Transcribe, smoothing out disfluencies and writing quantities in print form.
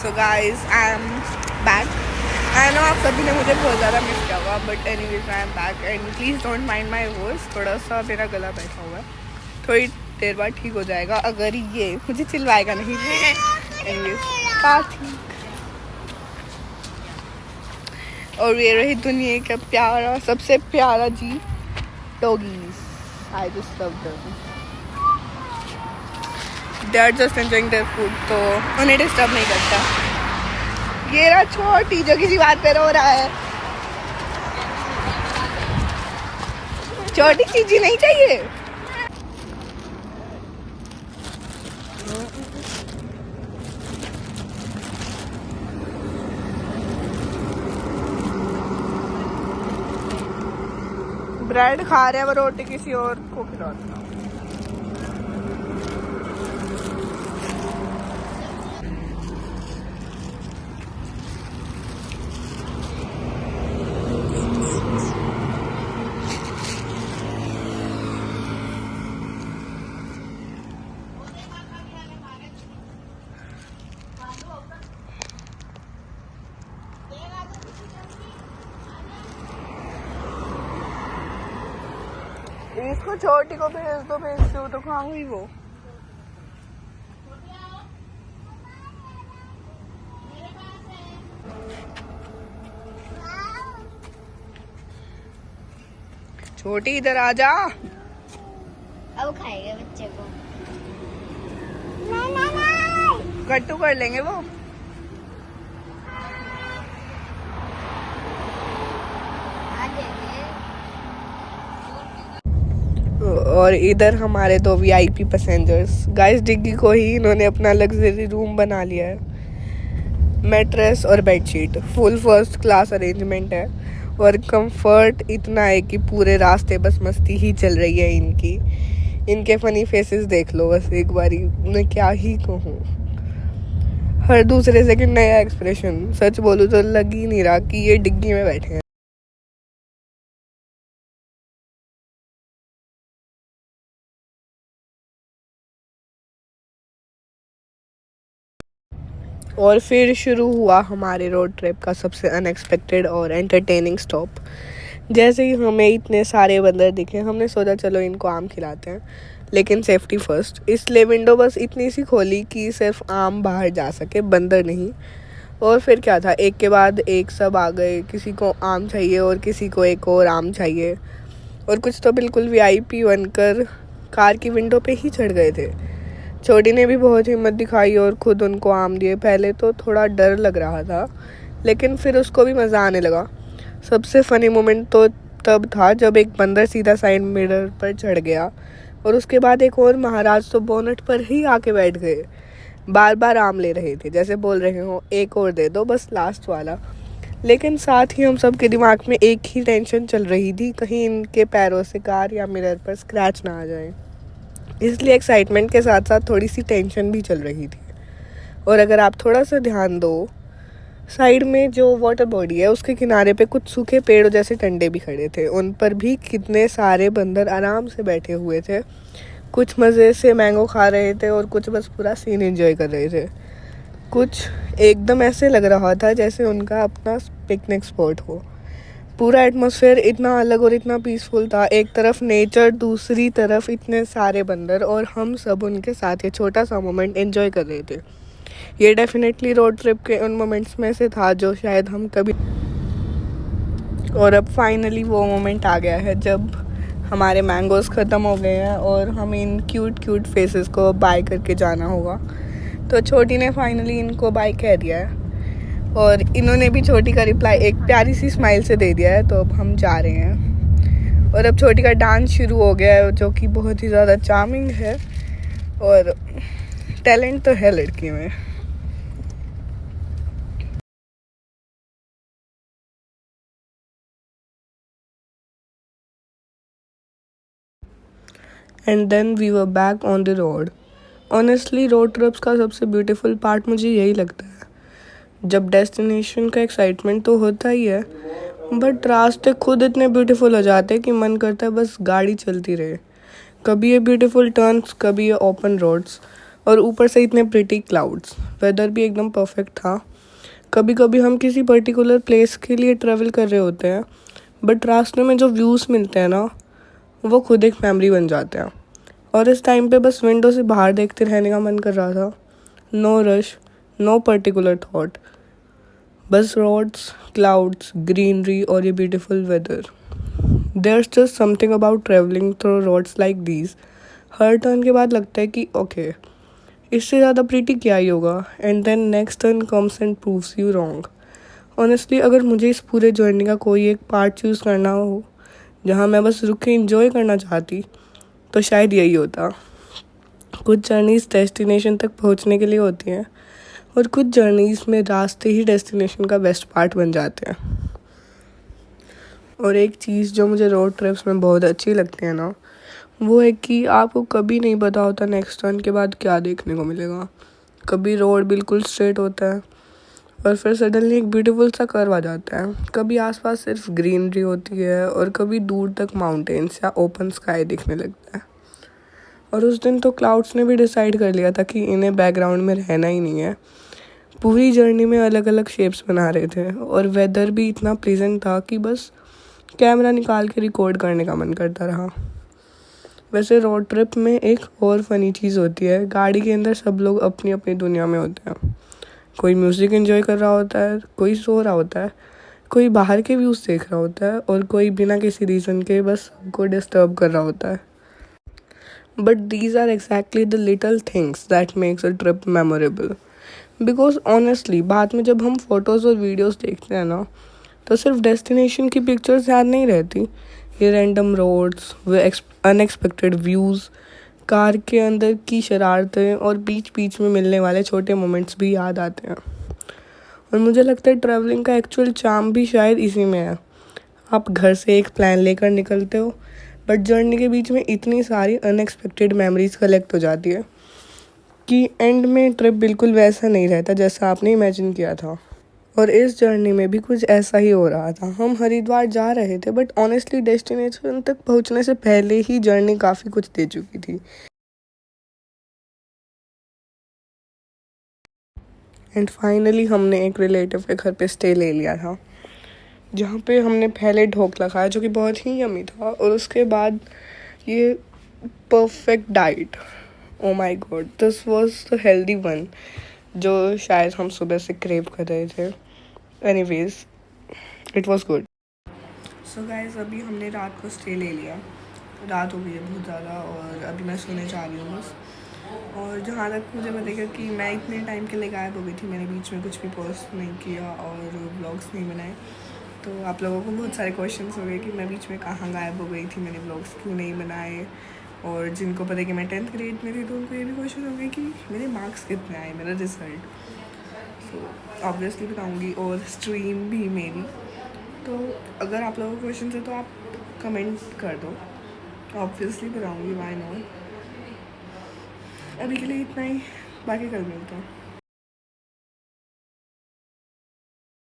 So guys I am back. I know आप सभी ने मुझे बहुत ज़्यादा मिस किया होगा, but anyways I am back and please don't mind my voice. थोड़ा सा मेरा गला बैठा हुआ है, थोड़ी देर बाद ठीक हो जाएगा अगर ये मुझे चिल्लाएगा नहीं। एनीवेज का ठीक। और ये रही दुनिया का प्यारा, सबसे प्यारा जी doggies. I just love them. They are just enjoying their food, तो उन्हें डिस्टर्ब नहीं करता। ये रहा छोटी जो किसी बात पे रो रहा है। छोटी चीजी नहीं चाहिए। ब्रेड खा रहे हैं, वो रोटी किसी और को खिलाते हैं। इसको छोटी को भेज दो, तो खाऊंगी वो। छोटी इधर आ जा। अब खाएगा बच्चे को। कट्टू कर लेंगे वो। और इधर हमारे दो वीआईपी पैसेंजर्स। गाइस डिग्गी को ही इन्होंने अपना लग्जरी रूम बना लिया है। मैट्रेस और bedsheet full first class arrangement है, और कंफर्ट इतना है कि पूरे रास्ते बस मस्ती ही चल रही है इनकी। इनके फनी फेसेस देख लो बस एक बारी, मैं क्या ही कहूँ। हर दूसरे सेकंड नया एक्सप्रेशन। सच बोलूँ तो लग ही नहीं रहा कि ये डिग्गी में बैठे हैं। और फिर शुरू हुआ हमारे रोड ट्रिप का सबसे अनएक्सपेक्टेड और एंटरटेनिंग स्टॉप। जैसे ही हमें इतने सारे बंदर दिखे, हमने सोचा चलो इनको आम खिलाते हैं, लेकिन सेफ्टी फर्स्ट, इसलिए विंडो बस इतनी सी खोली कि सिर्फ आम बाहर जा सके, बंदर नहीं। और फिर क्या था, एक के बाद एक सब आ गए। किसी को आम चाहिए और किसी को एक और आम चाहिए, और कुछ तो बिल्कुल वीआईपी बनकर कार की विंडो पे ही चढ़ गए थे। छोटी ने भी बहुत हिम्मत दिखाई और खुद उनको आम दिए। पहले तो थोड़ा डर लग रहा था, लेकिन फिर उसको भी मज़ा आने लगा। सबसे फ़नी मोमेंट तो तब था जब एक बंदर सीधा साइड मिरर पर चढ़ गया, और उसके बाद एक और महाराज तो बोनट पर ही आके बैठ गए। बार बार आम ले रहे थे, जैसे बोल रहे हो एक और दे दो, बस लास्ट वाला। लेकिन साथ ही हम सब के दिमाग में एक ही टेंशन चल रही थी, कहीं इनके पैरों से कार या मिरर पर स्क्रैच ना आ जाए। इसलिए एक्साइटमेंट के साथ साथ थोड़ी सी टेंशन भी चल रही थी। और अगर आप थोड़ा सा ध्यान दो, साइड में जो वाटर बॉडी है उसके किनारे पे कुछ सूखे पेड़ जैसे डंडे भी खड़े थे। उन पर भी कितने सारे बंदर आराम से बैठे हुए थे। कुछ मज़े से मैंगो खा रहे थे और कुछ बस पूरा सीन एंजॉय कर रहे थे। कुछ एकदम ऐसे लग रहा था जैसे उनका अपना पिकनिक स्पॉट हो। पूरा एटमॉस्फेयर इतना अलग और इतना पीसफुल था। एक तरफ नेचर, दूसरी तरफ इतने सारे बंदर, और हम सब उनके साथ ये छोटा सा मोमेंट एंजॉय कर रहे थे। ये डेफिनेटली रोड ट्रिप के उन मोमेंट्स में से था जो शायद हम कभी। और अब फाइनली वो मोमेंट आ गया है जब हमारे मैंगोज़ ख़त्म हो गए हैं और हमें इन क्यूट फेसेस को बाय करके जाना होगा। तो छोटी ने फाइनली इनको बाय कह दिया है, और इन्होंने भी छोटी का रिप्लाई एक प्यारी सी स्माइल से दे दिया है। तो अब हम जा रहे हैं, और अब छोटी का डांस शुरू हो गया है, जो कि बहुत ही ज़्यादा चार्मिंग है, और टैलेंट तो है लड़की में। And then we were back on the road. Honestly road trips का सबसे ब्यूटीफुल पार्ट मुझे यही लगता है, जब डेस्टिनेशन का एक्साइटमेंट तो होता ही है, बट रास्ते खुद इतने ब्यूटीफुल हो जाते हैं कि मन करता है बस गाड़ी चलती रहे। कभी ये ब्यूटीफुल टर्न्स, कभी ये ओपन रोड्स, और ऊपर से इतने प्रिटी क्लाउड्स। वेदर भी एकदम परफेक्ट था। कभी कभी हम किसी पर्टिकुलर प्लेस के लिए ट्रैवल कर रहे होते हैं, बट रास्ते में जो व्यूज़ मिलते हैं ना, वो खुद एक मेमोरी बन जाते हैं। और इस टाइम पे बस विंडो से बाहर देखते रहने का मन कर रहा था। No rush, no particular thought, बस रोड्स, क्लाउड्स, ग्रीनरी और ये beautiful weather. There's just something about travelling through roads like these. हर टर्न के बाद लगता है कि ओके, इससे ज़्यादा प्रीटी क्या ही होगा, and then next turn comes and proves you wrong. Honestly अगर मुझे इस पूरे जर्नी का कोई एक पार्ट चूज़ करना हो जहाँ मैं बस रुक के इंजॉय करना चाहती, तो शायद यही होता। कुछ जर्नीज़ डेस्टिनेशन तक पहुँचने के लिए होती हैं, और कुछ जर्नीज़ में रास्ते ही डेस्टिनेशन का बेस्ट पार्ट बन जाते हैं। और एक चीज़ जो मुझे रोड ट्रिप्स में बहुत अच्छी लगती है ना, वो है कि आपको कभी नहीं पता होता नेक्स्ट टर्न के बाद क्या देखने को मिलेगा। कभी रोड बिल्कुल स्ट्रेट होता है और फिर सडनली एक ब्यूटीफुल सा कर्व आ जाता है। कभी आसपास सिर्फ ग्रीनरी होती है और कभी दूर तक माउंटेन्स या ओपन स्काई दिखने लगता है। और उस दिन तो क्लाउड्स ने भी डिसाइड कर लिया था कि इन्हें बैकग्राउंड में रहना ही नहीं है। पूरी जर्नी में अलग अलग शेप्स बना रहे थे और वेदर भी इतना प्लीजेंट था कि बस कैमरा निकाल के रिकॉर्ड करने का मन करता रहा। वैसे रोड ट्रिप में एक और फ़नी चीज़ होती है, गाड़ी के अंदर सब लोग अपनी अपनी दुनिया में होते हैं। कोई म्यूज़िक एंजॉय कर रहा होता है, कोई सो रहा होता है, कोई बाहर के व्यूज़ देख रहा होता है, और कोई बिना किसी रीज़न के बस सबको डिस्टर्ब कर रहा होता है। But these are exactly the little things that makes a trip memorable. Because honestly बाद में जब हम फोटोज़ और वीडियोज़ देखते हैं ना, तो सिर्फ डेस्टिनेशन की पिक्चर्स याद नहीं रहती, ये रैंडम रोड्स, वे अनएक्सपेक्टेड व्यूज़, कार के अंदर की शरारतें और बीच बीच में मिलने वाले छोटे मोमेंट्स भी याद आते हैं। और मुझे लगता है ट्रैवलिंग का एक्चुअल चार्म भी शायद इसी में है। आप घर से एक प्लान लेकर निकलते हो, बट जर्नी के बीच में इतनी सारी अनएक्सपेक्टेड मेमोरीज कलेक्ट हो जाती है कि एंड में ट्रिप बिल्कुल वैसा नहीं रहता जैसा आपने इमेजिन किया था। और इस जर्नी में भी कुछ ऐसा ही हो रहा था। हम हरिद्वार जा रहे थे, बट ऑनेस्टली डेस्टिनेशन तक पहुंचने से पहले ही जर्नी काफ़ी कुछ दे चुकी थी। एंड फाइनली हमने एक रिलेटिव के घर पे स्टे ले लिया था, जहाँ पे हमने पहले ढोकला खाया जो कि बहुत ही यमी था, और उसके बाद ये perfect diet. Oh my God, this was the healthy one जो शायद हम सुबह से क्रेव कर रहे थे। Anyways, it was good. So guys, अभी हमने रात को स्टे ले लिया। रात हो गई है बहुत ज़्यादा और अभी मैं सोने जा रही हूँ बस। और जहाँ तक मुझे बताइएगा कि मैं इतने टाइम के लिए गायब हो गई थी, मैंने बीच में कुछ भी पोस्ट नहीं किया और व्लॉग्स नहीं बनाए, तो आप लोगों को बहुत सारे क्वेश्चंस हो गए कि मैं बीच में कहाँ गायब हो गई थी, मैंने व्लॉग्स क्यों नहीं बनाए। और जिनको पता है कि मैं 10th ग्रेड में थी, तो उनको ये भी क्वेश्चन हो गए कि मेरे मार्क्स कितने आए, मेरा रिजल्ट। सो ऑब्वियसली बताऊँगी, और स्ट्रीम भी मेरी। तो अगर आप लोगों को क्वेश्चन है तो आप कमेंट कर दो, ऑब्वियसली बताऊँगी, व्हाई नॉट। अभी के लिए इतना ही, बाकी कल मिलते हैं।